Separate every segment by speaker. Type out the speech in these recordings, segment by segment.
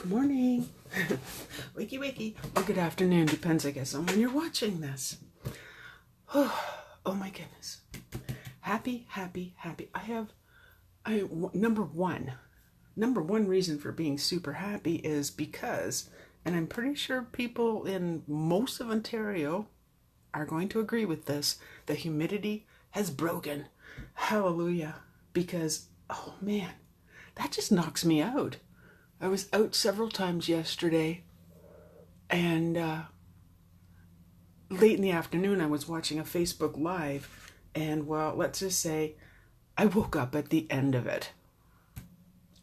Speaker 1: Good morning. Wakey, wakey. Or good afternoon, depends, I guess, on when you're watching this. Oh my goodness. Happy, happy, happy. Number one reason for being super happy is because, and I'm pretty sure people in most of Ontario are going to agree with this, the humidity has broken. Hallelujah. Because, oh man, that just knocks me out. I was out several times yesterday, and late in the afternoon I was watching a Facebook Live, and well, let's just say I woke up at the end of it.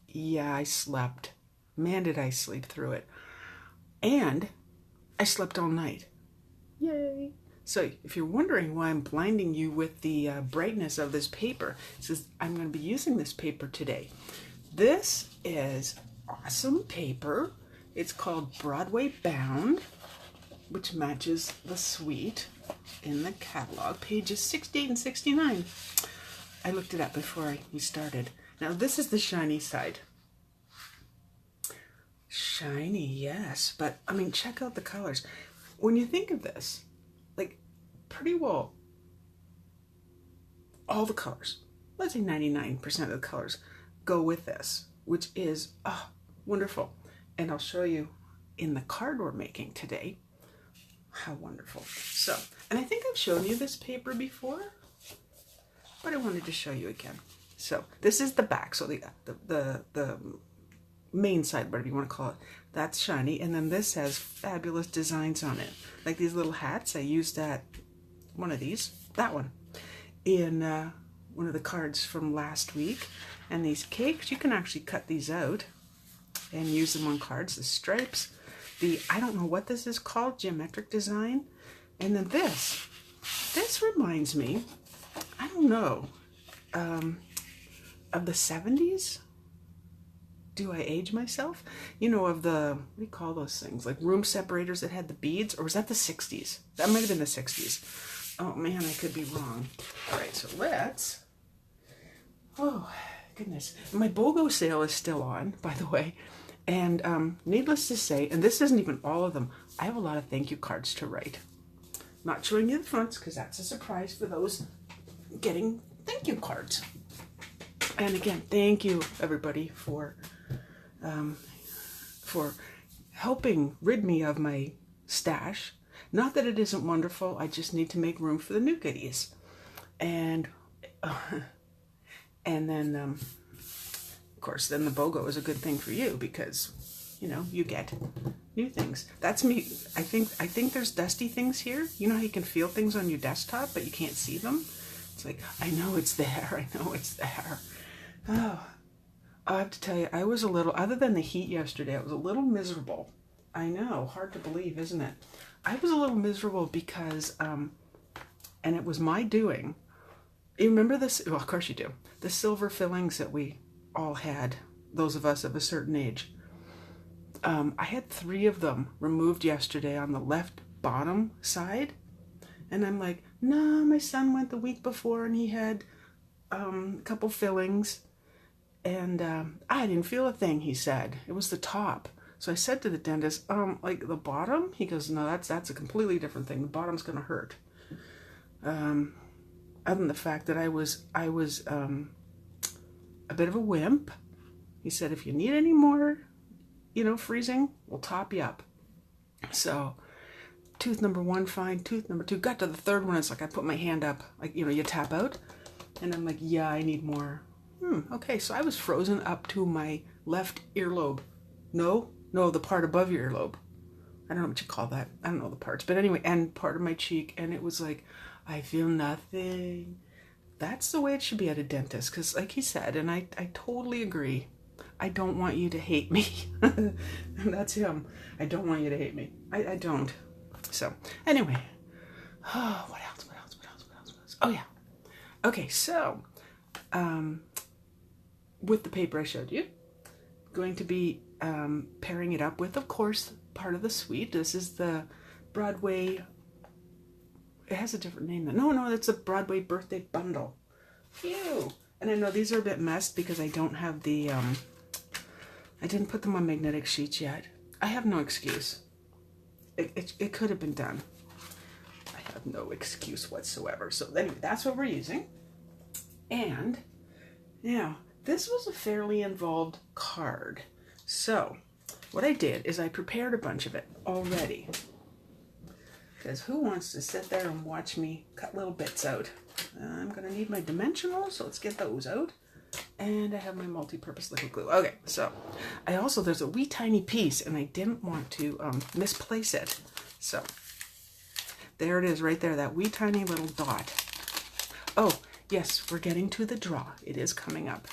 Speaker 1: Yeah, I slept. Man, did I sleep through it. And I slept all night. Yay! So if you're wondering why I'm blinding you with the brightness of this paper, it says I'm going to be using this paper today. This is awesome paper. It's called Broadway Bound, which matches the suite in the catalog, pages 68 and 69. I looked it up before we started. Now this is the shiny side. Shiny, yes, but I mean, check out the colors. When you think of this, like pretty well all the colors, let's say 99% of the colors go with this, which is wonderful. And I'll show you in the card we're making today how wonderful. So, and I think I've shown you this paper before, but I wanted to show you again. So this is the back, so the main side, whatever you want to call it, that's shiny. And then this has fabulous designs on it, like these little hats. I used that one of these, that one, in one of the cards from last week. And these cakes, you can actually cut these out and use them on cards. The stripes, I don't know what this is called, geometric design. And then this reminds me, I don't know, of the 70s. Do I age myself? You know, of the, what do you call those things? Like room separators that had the beads? Or was that the 60s? That might have been the 60s. Oh man, I could be wrong. All right, so let's, goodness. My BOGO sale is still on, by the way. And needless to say, and this isn't even all of them, I have a lot of thank you cards to write. Not showing you the fronts because that's a surprise for those getting thank you cards. And again, thank you everybody for helping rid me of my stash. Not that it isn't wonderful, I just need to make room for the new goodies. And then, of course, then the BOGO is a good thing for you because, you know, you get new things. That's me. I think there's dusty things here. You know how you can feel things on your desktop, but you can't see them? It's like, I know it's there. I know it's there. Oh, I have to tell you, I was a little, other than the heat yesterday, I was a little miserable. I know, hard to believe, isn't it? I was a little miserable because, and it was my doing. You remember this? Well, of course you do. The silver fillings that we all had, those of us of a certain age. I had 3 of them removed yesterday on the left bottom side. And I'm like, no, my son went the week before and he had a couple fillings. And I didn't feel a thing, he said. It was the top. So I said to the dentist, like the bottom? He goes, no, that's a completely different thing. The bottom's going to hurt. Other than the fact that I was a bit of a wimp. He said, if you need any more, you know, freezing, we'll top you up. So tooth number 1, fine. Tooth number 2, got to the 3rd one. It's like I put my hand up, like, you know, you tap out. And I'm like, yeah, I need more. Okay, so I was frozen up to my left earlobe. No, the part above your earlobe. I don't know what you call that. I don't know the parts. But anyway, and part of my cheek. And it was like, I feel nothing. That's the way it should be at a dentist. Because like he said, and I totally agree, I don't want you to hate me. And that's him. I don't want you to hate me. I don't. So anyway, what else? Oh yeah. Okay, so with the paper I showed you, going to be pairing it up with, of course, part of the suite. This is the Broadway, it has a different name. No, that's a Broadway birthday bundle. Phew. And I know these are a bit messed because I don't have the I didn't put them on magnetic sheets yet. I have no excuse. It could have been done. I have no excuse whatsoever. So anyway, that's what we're using. And now, this was a fairly involved card. So what I did is I prepared a bunch of it already. Because who wants to sit there and watch me cut little bits out? I'm going to need my dimensionals, so let's get those out. And I have my multi-purpose liquid glue. Okay, so there's a wee tiny piece, and I didn't want to misplace it. So there it is right there, that wee tiny little dot. Oh, yes, we're getting to the draw. It is coming up.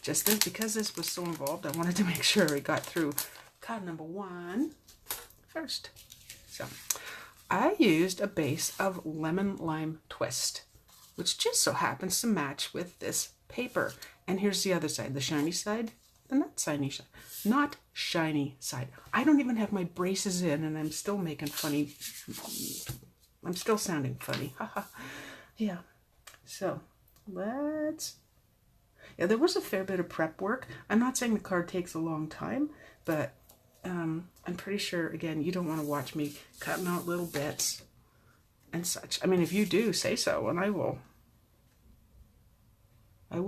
Speaker 1: Just this, because this was so involved, I wanted to make sure we got through card number 1 first. So I used a base of lemon lime twist, which just so happens to match with this paper. And here's the other side, the shiny side, the not shiny side. Not shiny side. I don't even have my braces in, and I'm still making funny. I'm still sounding funny. Haha. Yeah. So yeah, there was a fair bit of prep work. I'm not saying the card takes a long time, but I'm pretty sure, again, you don't want to watch me cutting out little bits and such. I mean, if you do, say so, and I will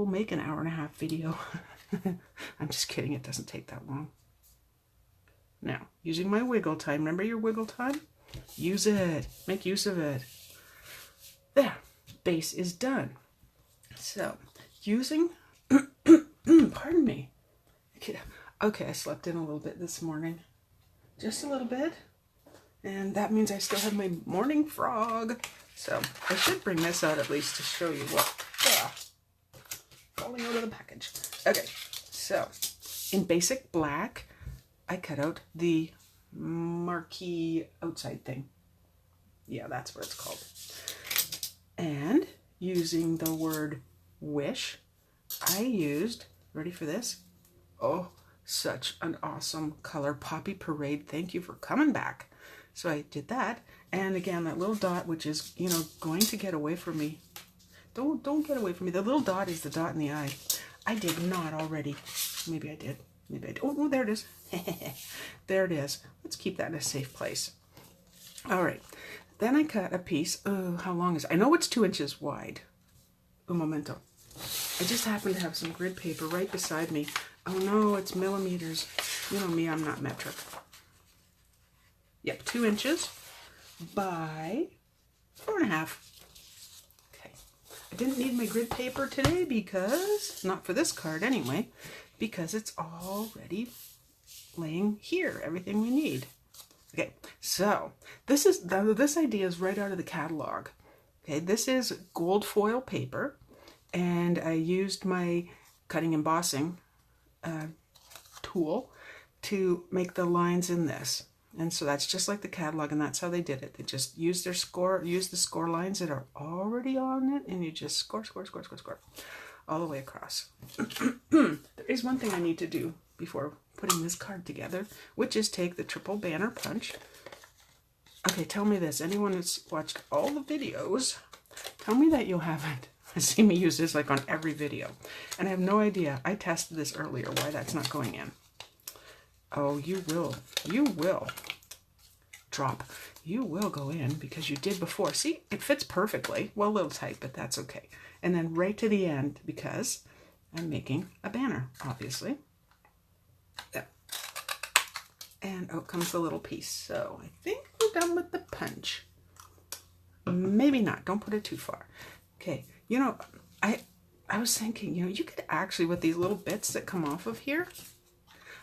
Speaker 1: make an 1.5-hour video. I'm just kidding. It doesn't take that long. Now, using my wiggle time. Remember your wiggle time? Use it. Make use of it. There. Base is done. So, using... pardon me. Okay, I slept in a little bit this morning. Just a little bit. And that means I still have my morning frog. So, I should bring this out at least to show you what... falling out of the package. Okay, so in basic black, I cut out the marquee outside thing. Yeah, that's what it's called. And using the word wish, I used, ready for this? Oh, such an awesome color, Poppy Parade. Thank you for coming back. So I did that. And again, that little dot, which is, you know, going to get away from me. Don't get away from me. The little dot is the dot in the eye. I did not already. Maybe I did. Maybe I did. Oh, no, there it is. There it is. Let's keep that in a safe place. All right. Then I cut a piece. Oh, how long is it? I know it's 2 inches wide. Un momento. I just happen to have some grid paper right beside me. Oh, no, it's millimeters. You know me, I'm not metric. Yep, 2 inches by 4.5. I didn't need my grid paper today because, not for this card anyway, because it's already laying here, everything we need. Okay, so this idea is right out of the catalog. Okay, this is gold foil paper, and I used my cutting embossing tool to make the lines in this. And so that's just like the catalog, and that's how they did it. They just used the score lines that are already on it, and you just score all the way across. There is one thing I need to do before putting this card together, which is take the triple banner punch. Okay, tell me this. Anyone that's watched all the videos, tell me that you haven't seen me use this like on every video. And I have no idea. I tested this earlier, why that's not going in. Oh, you will. You will. Drop. You will go in because you did before. See, it fits perfectly. Well, a little tight, but that's okay. And then right to the end because I'm making a banner, obviously. Yeah. And out comes the little piece. So I think we're done with the punch. Maybe not. Don't put it too far. Okay. You know, I was thinking, you know, you could actually, with these little bits that come off of here,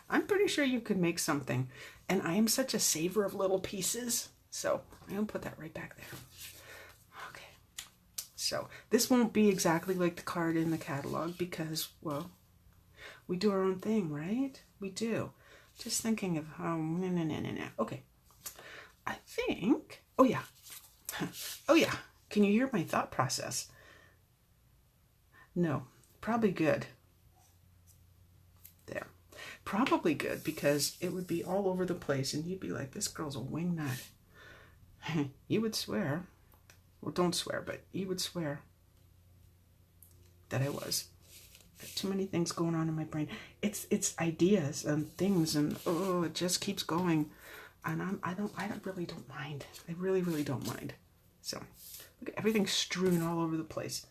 Speaker 1: I'm pretty sure you could make something. And I am such a saver of little pieces. So I'm going to put that right back there. Okay. So this won't be exactly like the card in the catalog because, well, we do our own thing, right? We do. Just thinking of how, no. Okay. I think, oh yeah. Oh yeah. Can you hear my thought process? No. Probably good. There. Probably good because it would be all over the place and you'd be like, this girl's a wingnut. You would swear, well, don't swear, but you would swear that I was. Got too many things going on in my brain. It's ideas and things, and oh, it just keeps going. And I really don't mind. I really don't mind. So look at everything strewn all over the place.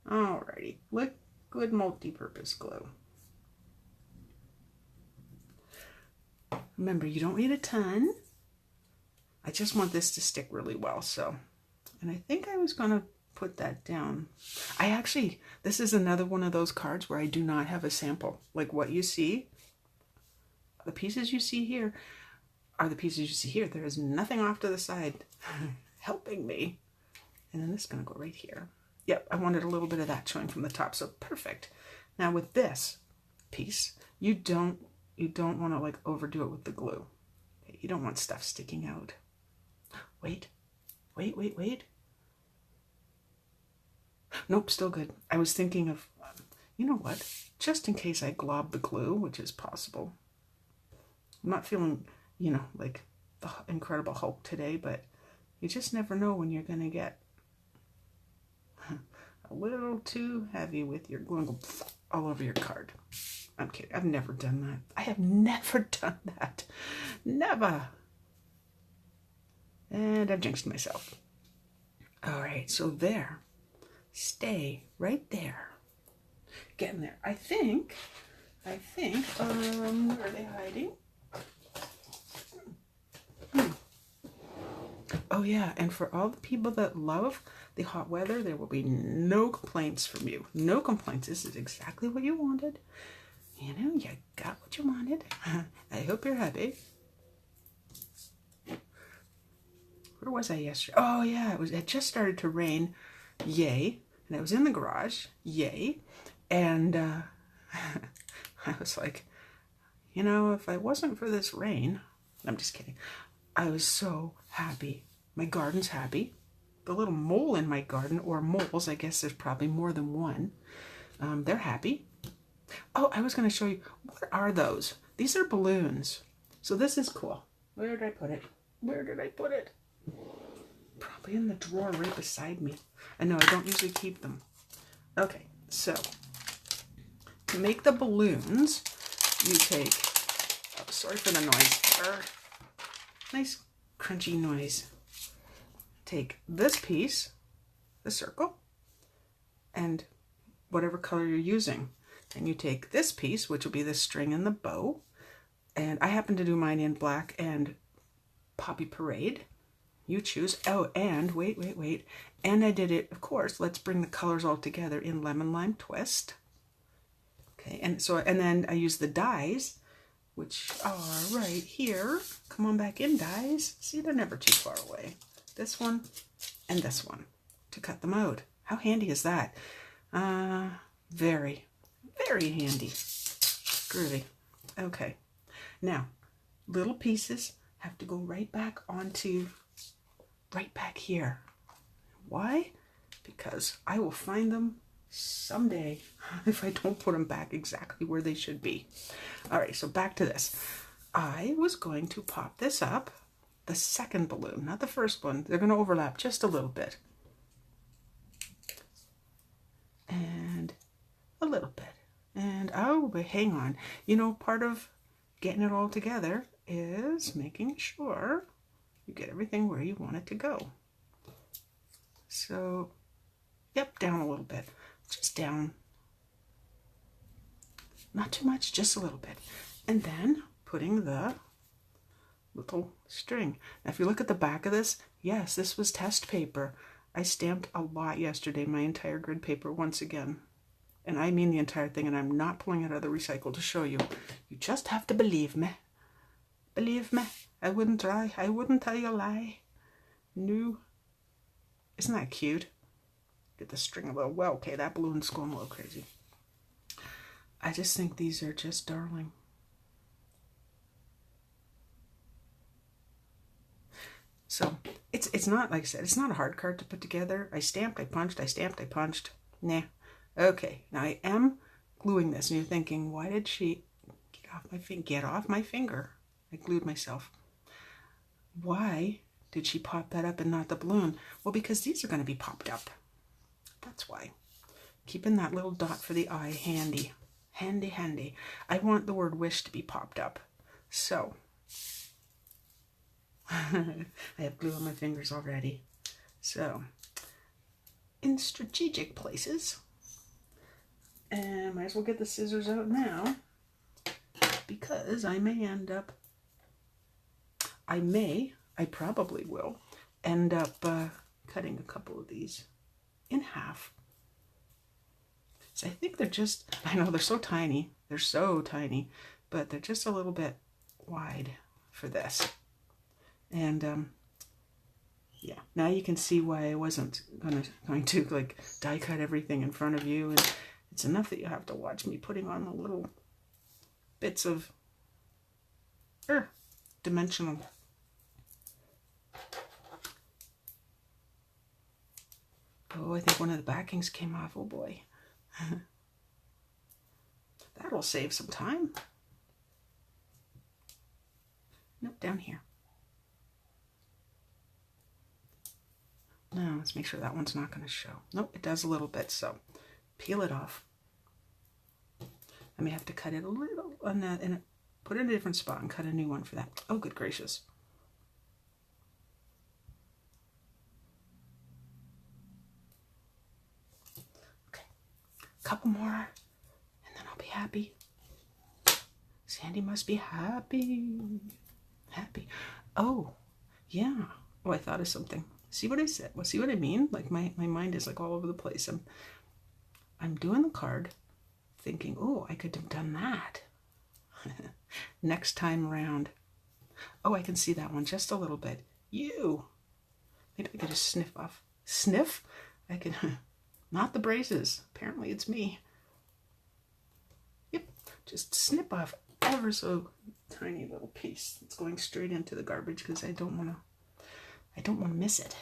Speaker 1: Alrighty, liquid multi-purpose glue. Remember, you don't need a ton. I just want this to stick really well, so. And I think I was gonna put that down. This is another one of those cards where I do not have a sample. Like what you see, the pieces you see here are the pieces you see here. There is nothing off to the side helping me. And then this is gonna go right here. Yep, I wanted a little bit of that showing from the top, so perfect. Now with this piece, you don't want to like overdo it with the glue. Okay, you don't want stuff sticking out. Wait. Nope, still good. I was thinking of, you know what? Just in case I glob the glue, which is possible. I'm not feeling, like the Incredible Hulk today, but you just never know when you're going to get a little too heavy with your glue and go all over your card. I'm kidding. I've never done that. I have never done that. Never. And I've jinxed myself. All right, so there. Stay right there. Getting there. I think, where are they hiding? Oh yeah, and for all the people that love the hot weather, there will be no complaints from you. No complaints. This is exactly what you wanted. You got what you wanted. I hope you're happy. Where was I yesterday? Oh yeah, it just started to rain. Yay. And I was in the garage. Yay. And I was like, if I wasn't for this rain, I'm just kidding. I was so happy. My garden's happy. The little mole in my garden, or moles, I guess there's probably more than one. They're happy. Oh, I was going to show you. What are those? These are balloons. So this is cool. Where did I put it? Probably in the drawer right beside me. I know, I don't usually keep them. Okay, so to make the balloons, you take, sorry for the noise. Nice crunchy noise. Take this piece, the circle, and whatever color you're using. And you take this piece, which will be the string and the bow. And I happen to do mine in black and Poppy Parade. You choose. Oh, and wait. And I did it, of course, let's bring the colors all together in Lemon Lime Twist. Okay, and then I use the dies, which are right here. Come on back in, dies. See, they're never too far away. This one and this one to cut them out. How handy is that? Very, very handy. Groovy. Okay. Now, little pieces have to go right back here. Why? Because I will find them someday if I don't put them back exactly where they should be. All right, so back to this. I was going to pop this up, the second balloon, not the first one. They're going to overlap just a little bit. And a little bit. And oh, but hang on. Part of getting it all together is making sure you get everything where you want it to go. So, yep, down a little bit. Just down. Not too much, just a little bit. And then putting the little string. Now, if you look at the back of this, yes, this was test paper. I stamped a lot yesterday, my entire grid paper once again. And I mean the entire thing, and I'm not pulling it out of the recycle to show you. You just have to believe me. Believe me. I wouldn't try. I wouldn't tell you a lie. No. Isn't that cute? Get the string a little, well, okay, that balloon's going a little crazy. I just think these are just darling. So, it's not, like I said, it's not a hard card to put together. I stamped, I punched, I stamped, I punched. Nah. Okay, now I am gluing this, and you're thinking, why did she get off my finger? I glued myself. Why did she pop that up and not the balloon? Well, because these are going to be popped up. That's why. Keeping that little dot for the eye handy. Handy, handy. I want the word wish to be popped up. So, I have glue on my fingers already. So, in strategic places, and might as well get the scissors out now, because I may end up, I probably will end up cutting a couple of these in half. So I think they're just, I know they're so tiny, but they're just a little bit wide for this. And yeah, now you can see why I wasn't going to like die cut everything in front of you, and it's enough that you have to watch me putting on the little bits of dimensional. Oh, I think one of the backings came off. Oh boy. That'll save some time. Nope, down here. Now let's make sure that one's not going to show. Nope, it does a little bit, so peel it off. I may have to cut it a little on that and put it in a different spot and cut a new one for that. Oh, good gracious. Okay, a couple more and then I'll be happy. Sandy must be happy. Happy. Oh, yeah. Oh, I thought of something. See what I said? Well, see what I mean? Like my mind is like all over the place. I'm doing the card thinking, oh, I could have done that. Next time around. Oh, I can see that one just a little bit. You. Maybe I could just sniff off. Sniff? I can, not the braces. Apparently it's me. Yep. Just snip off ever so tiny little piece. It's going straight into the garbage because I don't want to miss it.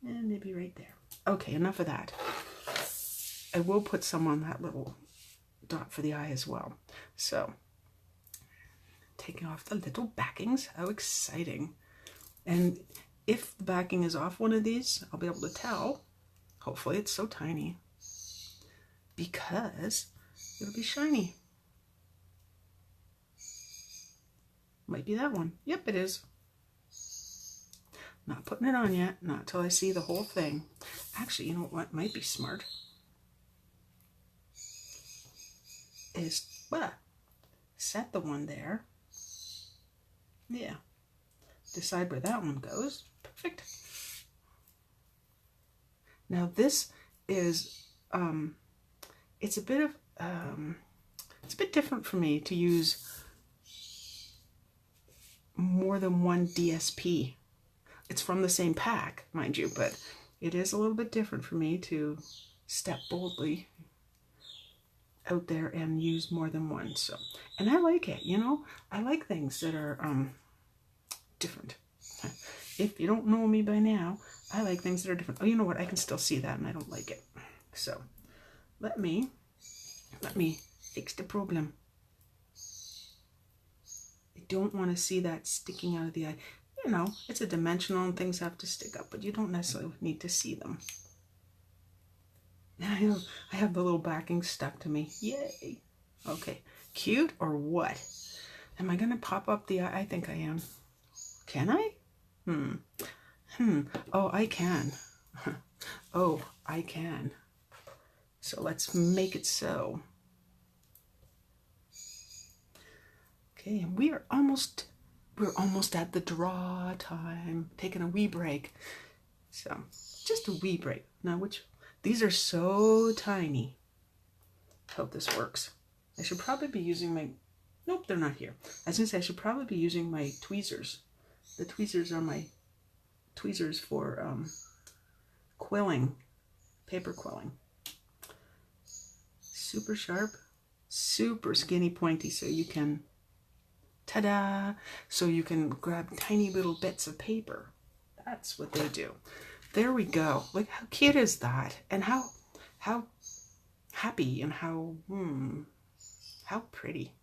Speaker 1: And maybe right there. Okay, enough of that. I will put some on that little dot for the eye as well. So, taking off the little backings. How exciting. And if the backing is off one of these, I'll be able to tell. Hopefully it's so tiny. Because it'll be shiny. Might be that one. Yep, it is. Not putting it on yet, not till I see the whole thing. Actually, you know what might be smart? Is, set the one there. Yeah. Decide where that one goes. Perfect. Now this is, it's a bit different for me to use more than one DSP. It's from the same pack, mind you, but it is a little bit different for me to step boldly out there and use more than one. So, and I like it, you know, I like things that are different. If you don't know me by now, I like things that are different. Oh, you know what? I can still see that and I don't like it. So let me fix the problem. I don't want to see that sticking out of the eye. You know, it's a dimensional and things have to stick up, but you don't necessarily need to see them. I have the little backing stuck to me. Yay. Okay. Cute or what? Am I going to pop up the eye? I think I am. Can I? Oh, I can. Oh, I can. So let's make it so. Okay, and we're almost at the draw time. Taking a wee break. So, just a wee break. Now, these are so tiny. Hope this works. I should probably be using my, nope, they're not here. I was going to say I should probably be using my tweezers. The tweezers are my tweezers for quilling, paper quilling. Super sharp, super skinny pointy, so you can, ta-da, so you can grab tiny little bits of paper. That's what they do. There we go. Look how cute is that, and how happy and how pretty.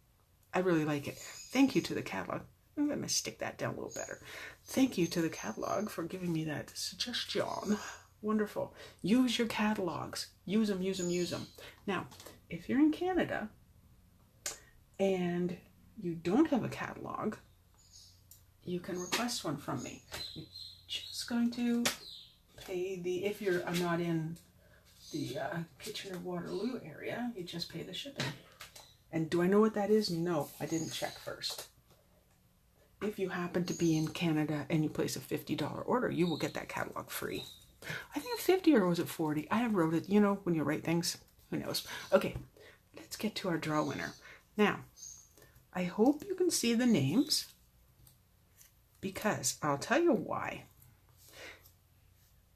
Speaker 1: I really like it. Thank you to the catalog. I'm going to stick that down a little better. Thank you to the catalog for giving me that suggestion. Wonderful. Use your catalogs. Use them, use them, use them. Now, if you're in Canada and you don't have a catalog, you can request one from me. You're just going to pay if you're not in the Kitchener-Waterloo area, you just pay the shipping. And do I know what that is? No, I didn't check first. If you happen to be in Canada and you place a $50 order, you will get that catalog free. I think it's 50, or was it 40? I wrote it, you know, when you write things, who knows. Okay, let's get to our draw winner. Now, I hope you can see the names, because I'll tell you why.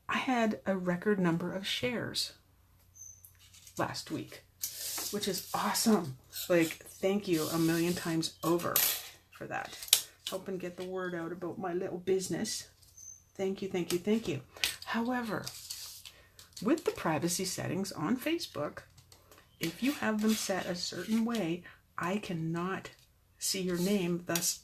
Speaker 1: I had a record number of shares last week, which is awesome. Like, thank you a million times over for that. Helping get the word out about my little business. Thank you, thank you, thank you. However, with the privacy settings on Facebook, if you have them set a certain way, I cannot see your name. Thus,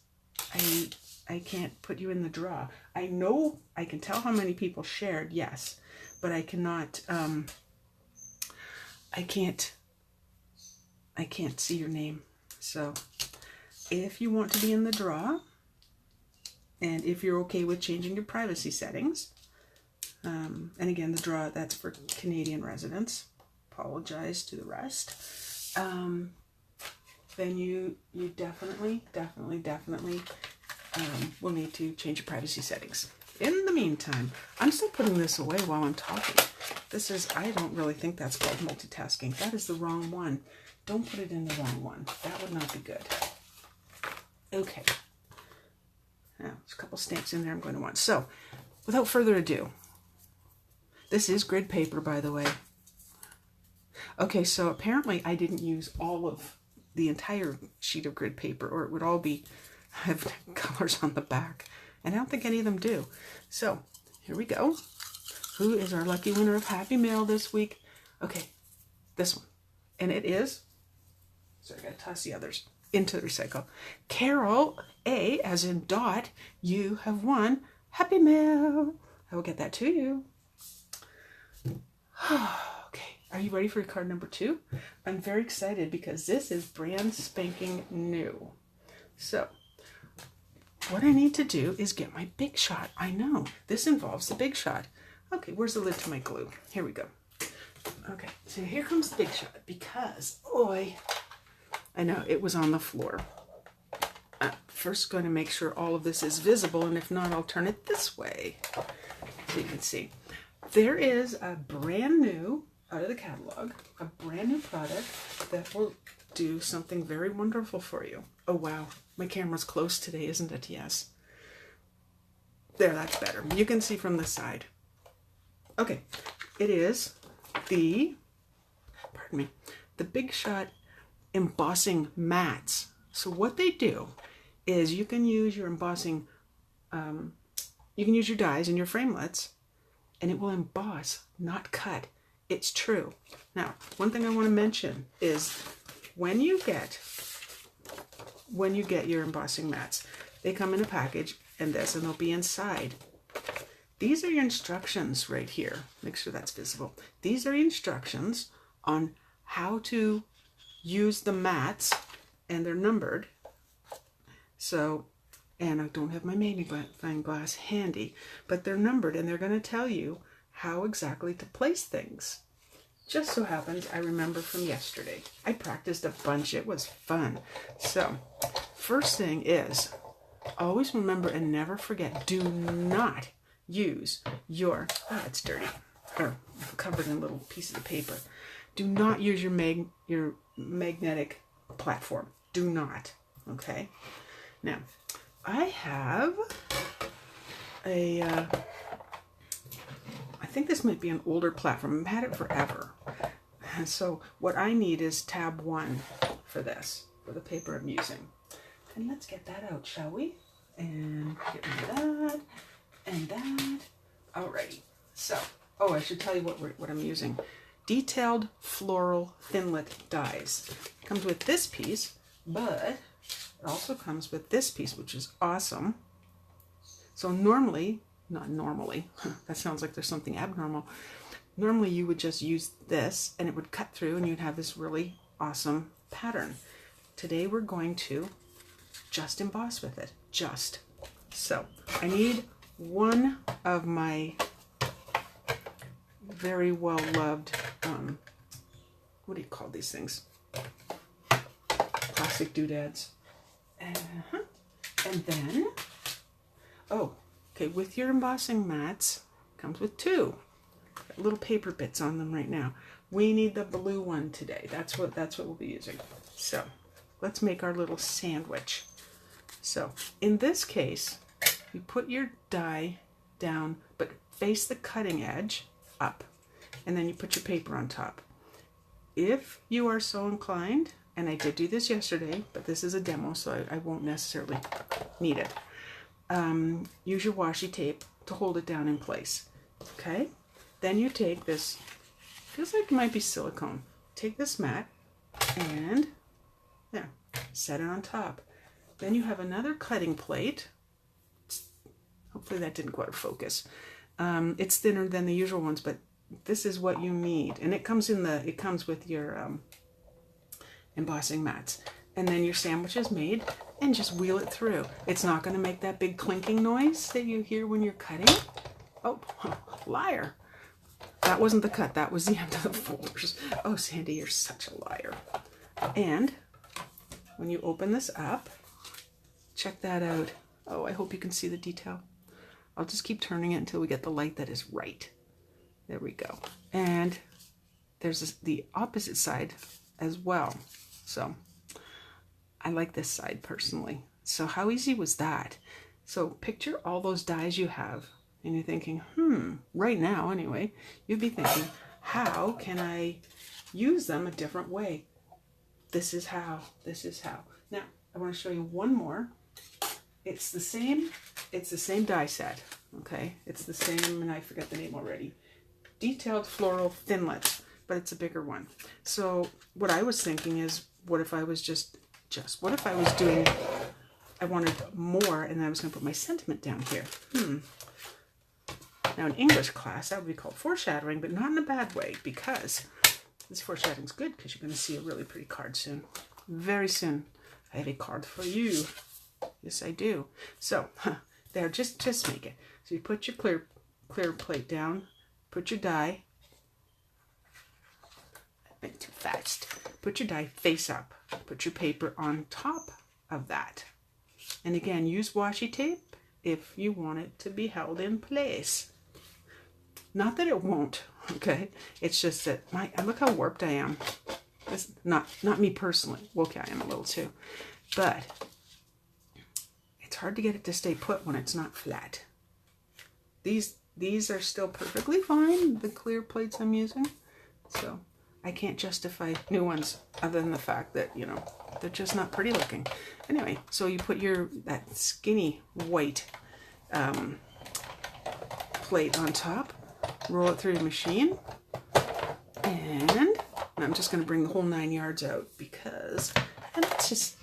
Speaker 1: I can't put you in the draw. I know I can tell how many people shared, yes, but I cannot, I can't see your name. So if you want to be in the draw, and if you're okay with changing your privacy settings, and again, the draw, that's for Canadian residents. Apologize to the rest. Then you definitely will need to change your privacy settings. In the meantime, I'm still putting this away while I'm talking. This is, I don't really think that's called multitasking. That is the wrong one. Don't put it in the wrong one. That would not be good. Okay. Now, there's a couple stamps in there I'm going to want. So, without further ado, this is grid paper, by the way. Okay, so apparently I didn't use all of the entire sheet of grid paper, or it would all have colors on the back. And I don't think any of them do. So, here we go. Who is our lucky winner of Happy Mail this week? Okay, this one. And it is, so I gotta toss the others into the recycle. Carol A, as in Dot, you have won Happy Mail. I will get that to you. Okay, are you ready for card number 2? I'm very excited because this is brand spanking new. So, what I need to do is get my Big Shot. I know, this involves the Big Shot. Okay, where's the lid to my glue? Here we go. Okay, so here comes the Big Shot because, I know, it was on the floor. First going to make sure all of this is visible, and if not, I'll turn it this way so you can see. There is a brand new, out of the catalog, a brand new product that will do something very wonderful for you. Oh wow, my camera's close today, isn't it? Yes. There, that's better. You can see from the side. Okay, it is the Big Shot embossing mats. So what they do is you can use your embossing, you can use your dies and your framelits, and it will emboss, not cut. It's true. Now, one thing I want to mention is when you get your embossing mats, they come in a package and they'll be inside. These are your instructions right here. Make sure that's visible. These are instructions on how to use the mats, and they're numbered. So, and I don't have my magnifying glass handy, but they're numbered and they're going to tell you how exactly to place things. Just so happens I remember from yesterday. I practiced a bunch. It was fun. So, first thing is, always remember and never forget, do not use your, it's dirty, or covered in little pieces of paper. Do not use your magnetic platform. Do not. Okay? Now, I have I think this might be an older platform. I've had it forever. And so what I need is tab 1 for this, for the paper I'm using. And let's get that out, shall we? And get rid of that, and that. Alrighty. So, I should tell you what I'm using. Detailed Floral Thinlit Dies. It comes with this piece, but it also comes with this piece, which is awesome. So normally not normally. That sounds like there's something abnormal. Normally you would just use this and it would cut through and you'd have this really awesome pattern. Today we're going to just emboss with it. Just. So I need one of my very well loved, what do you call these things? Plastic doodads. And then, oh, okay, with your embossing mats, comes with two. Got little paper bits on them right now. We need the blue one today. That's what we'll be using. So let's make our little sandwich. So in this case, you put your die down, but face the cutting edge up, and then you put your paper on top. If you are so inclined, and I did do this yesterday, but this is a demo, so I won't necessarily need it. Use your washi tape to hold it down in place. Okay? Then you take this, feels like it might be silicone. Take this mat and there, set it on top. Then you have another cutting plate. Hopefully that didn't go out of focus. It's thinner than the usual ones, but this is what you need. And it comes with your embossing mats. And then your sandwich is made, and just wheel it through. It's not going to make that big clinking noise that you hear when you're cutting. Oh, liar. That wasn't the cut. That was the end of the folders. Oh, Sandy, you're such a liar. And when you open this up, check that out. Oh, I hope you can see the detail. I'll just keep turning it until we get the light that is right. There we go. And there's the opposite side as well. So I like this side personally. So how easy was that? So picture all those dies you have, and you're thinking, right now anyway, you'd be thinking, how can I use them a different way? This is how. Now, I want to show you one more. It's the same die set, okay? It's the same, and I forget the name already. Detailed floral thinlits, but it's a bigger one. So what I was thinking is, what if I was what if I was doing, I wanted more, and then I was going to put my sentiment down here. Now in English class, that would be called foreshadowing, but not in a bad way, because this foreshadowing is good, because you're going to see a really pretty card soon. Very soon. I have a card for you. Yes, I do. So, there, just make it. So you put your clear plate down, put your die, I went too fast. Put your die face up, put your paper on top of that. And again, use washi tape if you want it to be held in place. Not that it won't, okay? It's just that, look how warped I am. This, not me personally. Well, okay, I am a little too. But it's hard to get it to stay put when it's not flat. These are still perfectly fine, the clear plates I'm using. So I can't justify new ones other than the fact that, you know, they're just not pretty looking. Anyway, so you put that skinny white plate on top, roll it through your machine, and I'm just going to bring the whole 9 yards out because, and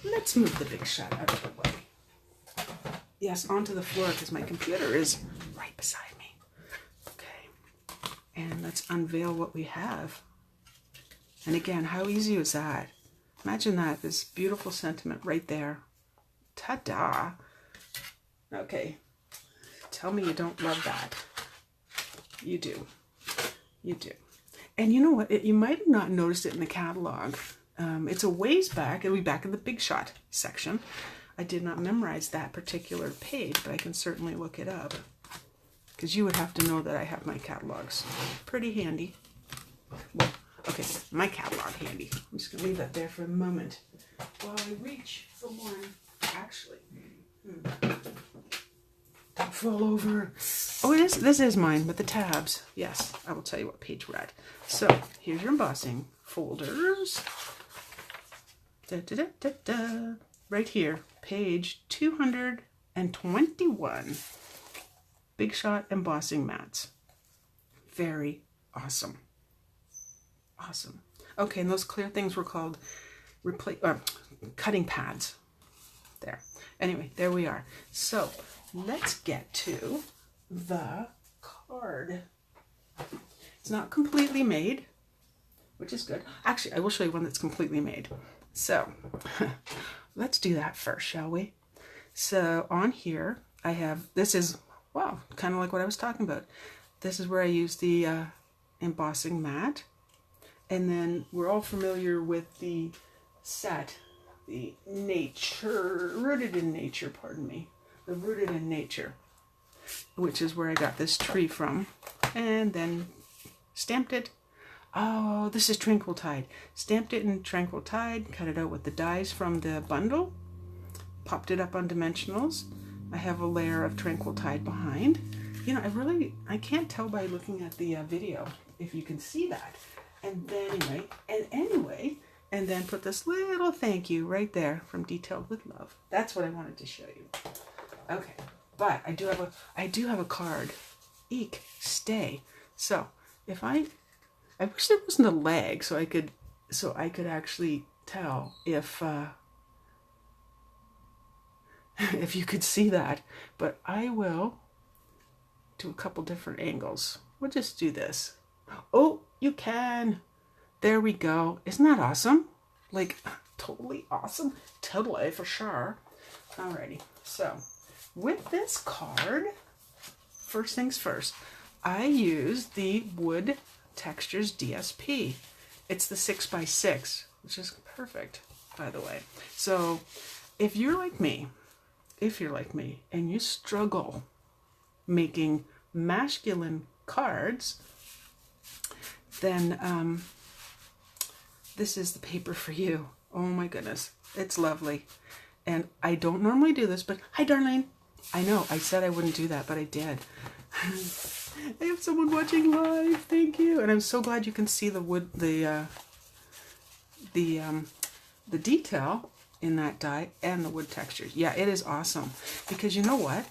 Speaker 1: let's move the big shot out of the way. Yes, onto the floor because my computer is right beside me. Okay, and let's unveil what we have. And again, how easy is that? Imagine that, this beautiful sentiment right there. Ta-da! Okay, tell me you don't love that. You do. You do. And you know what? You might have not noticed it in the catalog. It's a ways back. It'll be back in the Big Shot section. I did not memorize that particular page, but I can certainly look it up. Because you would have to know that I have my catalogs pretty handy. Well, okay, my catalog handy. I'm just going to leave that there for a moment while I reach for one. Actually, don't fall over. Oh, this is mine with the tabs. Yes, I will tell you what page we're at. So, here's your embossing folders. Right here, page 221. Big Shot embossing mats. Very awesome. Awesome. Okay, and those clear things were called cutting pads. There. Anyway, there we are. So let's get to the card. It's not completely made, which is good. Actually, I will show you one that's completely made. So let's do that first, shall we? So on here, I have, this is, wow, kind of like what I was talking about. This is where I use the embossing mat. And then we're all familiar with the set, the nature, rooted in nature, pardon me. The rooted in nature, which is where I got this tree from. And then stamped it. Oh, this is Tranquil Tide. Stamped it in Tranquil Tide, cut it out with the dies from the bundle, popped it up on dimensionals. I have a layer of Tranquil Tide behind. You know, I can't tell by looking at the video if you can see that. And then and then put this little thank you right there from Detailed with Love. That's what I wanted to show you. Okay, but I do have a card. Eek, stay. So if I wish there wasn't a lag so I could actually tell if if you could see that. But I will do a couple different angles. We'll just do this. Oh, you can. There we go. Isn't that awesome? Like, totally awesome. Totally, for sure. Alrighty. So, with this card, first things first, I use the Wood Textures DSP. It's the 6x6, which is perfect, by the way. So, if you're like me, and you struggle making masculine cards, then this is the paper for you. Oh my goodness, it's lovely. And I don't normally do this, but hi Darlene. I know, I said I wouldn't do that, but I did. I have someone watching live, thank you. And I'm so glad you can see the wood, the detail in that die and the wood textures. Yeah, it is awesome. Because you know what?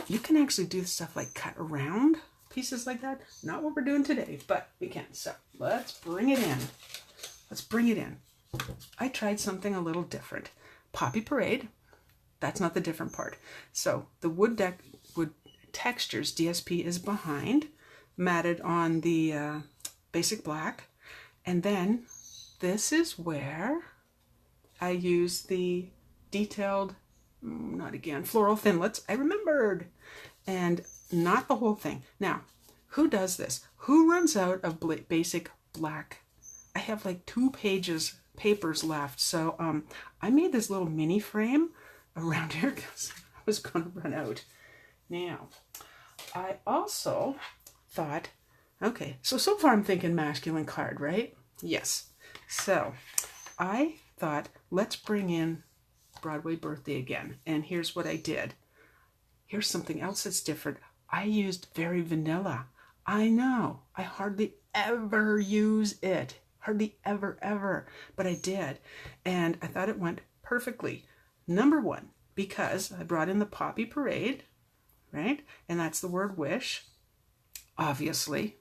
Speaker 1: You can actually do stuff like cut around pieces like that. Not what we're doing today, but we can. So let's bring it in. Let's bring it in. I tried something a little different. Poppy Parade. That's not the different part. So the wood textures DSP is behind, matted on the basic black. And then this is where I use the detailed, not again, floral thinlits. I remembered. And not the whole thing. Now, who does this? Who runs out of basic black? I have like 2 papers left. So I made this little mini frame around here because I was going to run out. Now, I also thought, okay, so far I'm thinking masculine card, right? Yes. So I thought, let's bring in Broadway Birthday again. And here's what I did. Here's something else that's different. I used Very Vanilla. I know, I hardly ever use it. Hardly ever, but I did. And I thought it went perfectly. Number 1, because I brought in the Poppy Parade, right? And that's the word wish, obviously.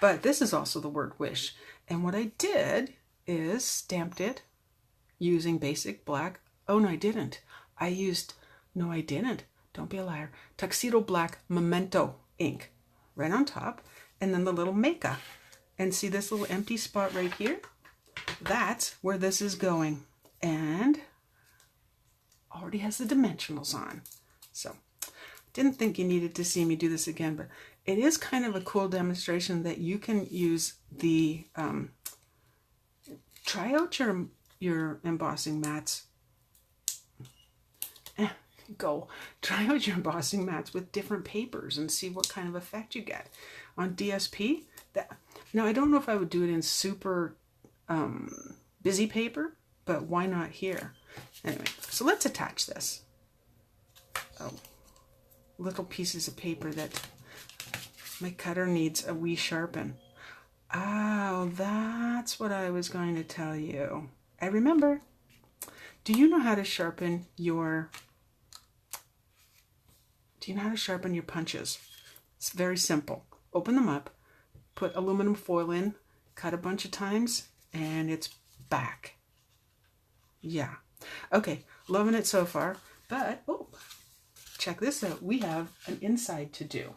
Speaker 1: But this is also the word wish. And what I did is stamped it using basic black. Oh, no, I didn't. No, I didn't. Don't be a liar. Tuxedo Black Memento ink right on top. And then the little Meka. And see this little empty spot right here? That's where this is going. And already has the dimensionals on. So, didn't think you needed to see me do this again, but it is kind of a cool demonstration that you can use the, try out your embossing mats. Try out your embossing mats with different papers and see what kind of effect you get. On DSP, now I don't know if I would do it in super busy paper, but why not here? Anyway, so let's attach this. Oh, little pieces of paper that my cutter needs a wee sharpen. Oh, that's what I was going to tell you. I remember. Do you know how to sharpen your punches? It's very simple. Open them up, put aluminum foil in, cut a bunch of times, and it's back. Yeah. Okay, loving it so far, but, oh, check this out. We have an inside to do.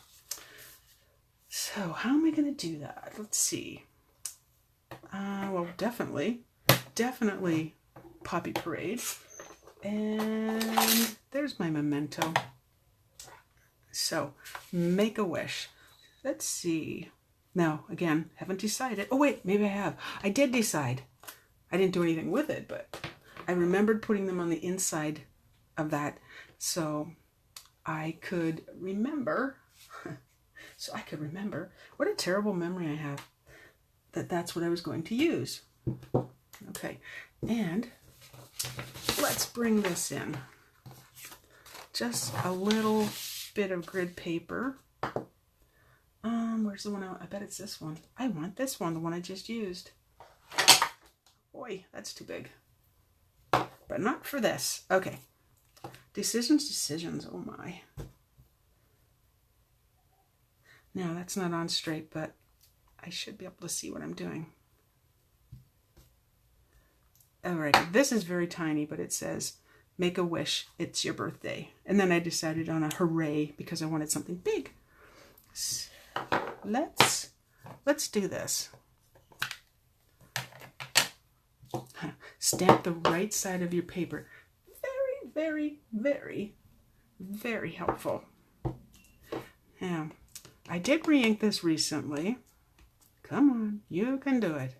Speaker 1: So how am I going to do that? Let's see. Well, definitely Poppy Parade. And there's my memento. So, make a wish. Let's see. Now, again, haven't decided. Oh, wait, maybe I have. I did decide. I didn't do anything with it, but I remembered putting them on the inside of that so I could remember. What a terrible memory I have. That's what I was going to use. Okay, and let's bring this in. Just a little bit of grid paper. Where's the one I bet it's this one. I want this one, the one I just used. Boy, that's too big. But not for this. Okay. Decisions. Oh my. Now that's not on straight, but I should be able to see what I'm doing. Alright, this is very tiny, but it says, make a wish, it's your birthday. And then I decided on a hooray because I wanted something big. So let's do this. Stamp the right side of your paper. Very, very, very, very helpful. Now, I did re-ink this recently. Come on, you can do it.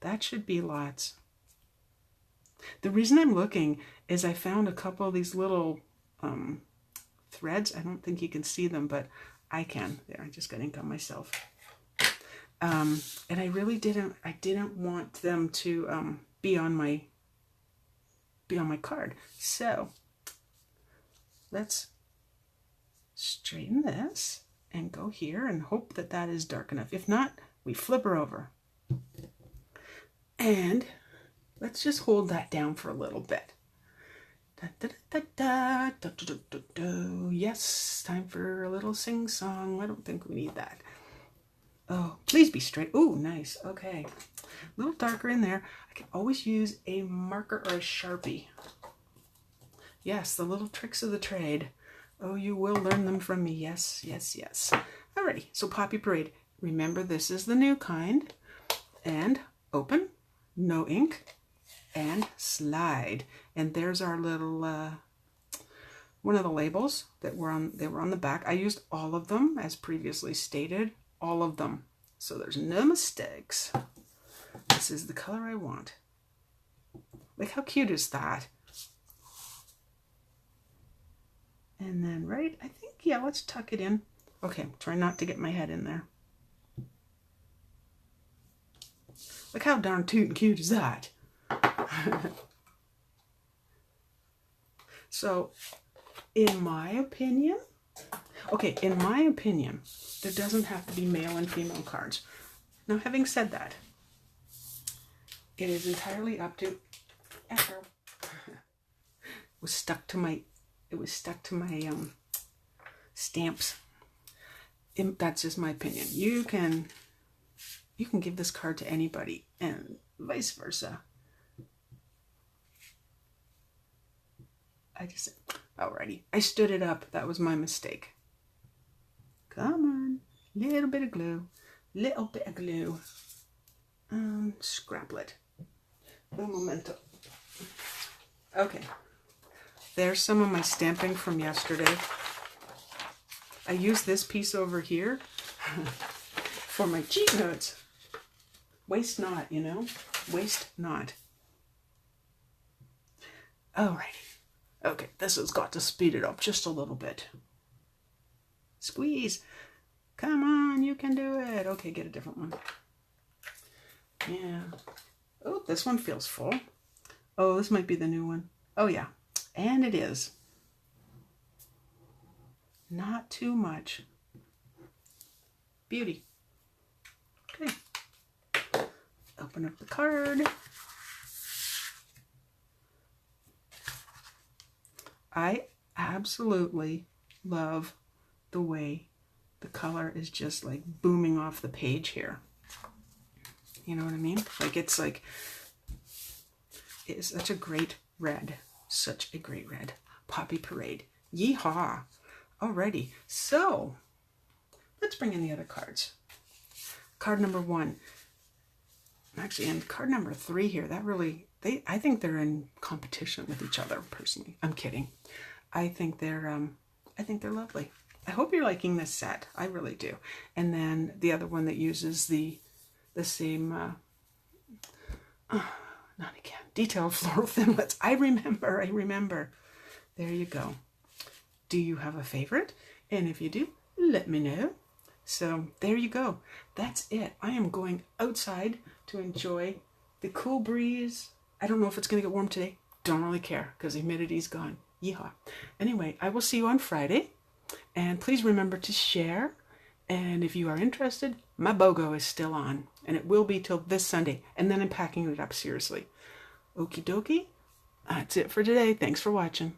Speaker 1: That should be lots. The reason I'm looking is I found a couple of these little threads. I don't think you can see them, but I can. There, I just got ink on myself. And I really didn't want them to be on my card. So let's straighten this and go here and hope that that is dark enough. If not, we flip her over. And let's just hold that down for a little bit. Da, da, da, da, da, da, da, da, da. Yes, time for a little sing-song. I don't think we need that. Oh, please be straight. Oh, nice. Okay. A little darker in there. I can always use a marker or a Sharpie. Yes, the little tricks of the trade. Oh, you will learn them from me. Yes, yes, yes. Alrighty, so Poppy Parade. Remember, this is the new kind. And open, no ink, and slide. And there's our little, one of the labels that were on the back. I used all of them, as previously stated. All of them. So there's no mistakes. This is the color I want. Like, how cute is that? And then, right, I think, yeah, let's tuck it in. Okay, try not to get my head in there. Look how darn cute is that? So, in my opinion, there doesn't have to be male and female cards. Now, having said that, it is entirely up to Echo. It was stuck to my stamps. That's just my opinion. You can give this card to anybody, and vice versa. Alrighty, I stood it up. That was my mistake. Come on, little bit of glue, scraplet, un momento. Okay, there's some of my stamping from yesterday. I used this piece over here for my cheat notes. Waste not, you know, waste not. Alrighty, okay, this has got to speed it up just a little bit. Squeeze. Come on, you can do it. Okay, get a different one. Yeah. Oh, this one feels full. Oh, this might be the new one. Oh, yeah. And it is. Not too much. Beauty. Okay. Open up the card. I absolutely love the way the color is just like booming off the page here. You know what I mean? Like it's such a great red. Such a great red. Poppy Parade. Yeehaw. Alrighty, so let's bring in the other cards. Card number 1. Actually, and card number 3 here, that really, I think they're in competition with each other, personally. I'm kidding. I think they're lovely. I hope you're liking this set. I really do. And then the other one that uses the same, not again, detailed floral thinlits. I remember. There you go. Do you have a favorite? And if you do, let me know. So there you go. That's it. I am going outside to enjoy the cool breeze. I don't know if it's going to get warm today. Don't really care because the humidity's gone. Yeehaw. Anyway, I will see you on Friday. And please remember to share. And if you are interested, my BOGO is still on. And it will be till this Sunday. And then I'm packing it up seriously. Okie dokie. That's it for today. Thanks for watching.